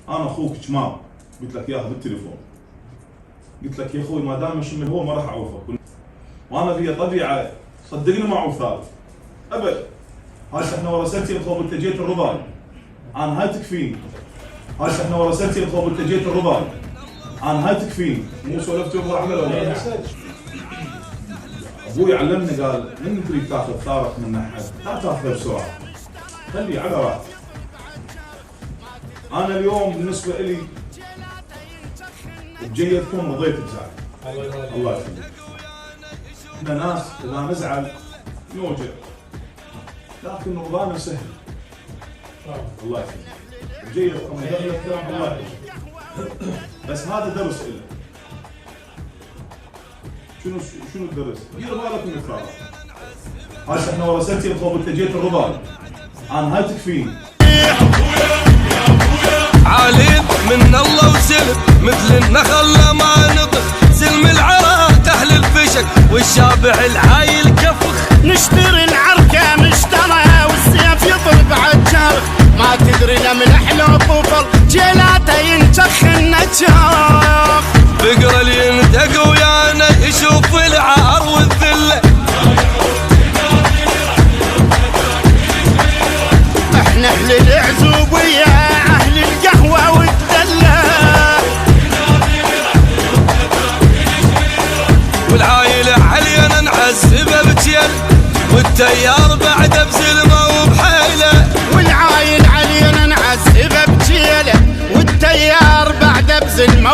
انا اخوك جمال، قلت لك اياها بالتليفون، قلت لك يا اخوي ما دام مش من هو ما راح اعوفك، وانا في طبيعه صدقني ما اعوف ثالث ابد. هسه احنا ورا سنتين خوب انت جيت الرضاي، انا هاي تكفيني. هسه احنا ورا سنتين خوب انت جيت الرضاي، انا هاي تكفيني. مو سولفت يوم عمل ولا ابوي علمني قال من تريد تاخذ ثارك من احد لا تاخذه بسرعه، خليه على راحته. انا اليوم بالنسبه لي بجيتكم رضيت بزعل. الله يخليك. احنا ناس اذا نزعل نوجع، لكن رضانا سهل. الله يخليك. بجيتكم دخلت كلام الله يخليك. بس هذا درس إله. شنو الدرس؟ ديروا بالكم من الثارة. هسه احنا ورا سنتين خوب انت جيت الرضاي، انا هاي تكفيني. عالين من الله وسلم مثل النخل ما نطخ، سلم العراق اهل الفشك والشابع العايل كفخ. نشتري العركه مشترى والسيف يضرب عالجرخ، ما تدري لا من احلى طفل جيلاته ينتخ النجاخ. فقر اللي ينتق ويانا يشوف العار والذله، احنا اهل العزوبيه اهل القهوه والدله، والعايله علينا نعذبها بجيل والتيار بعده بزلمه وبحيله. والعايل علينا نعذبها بجيله والتيار بعده بزلمه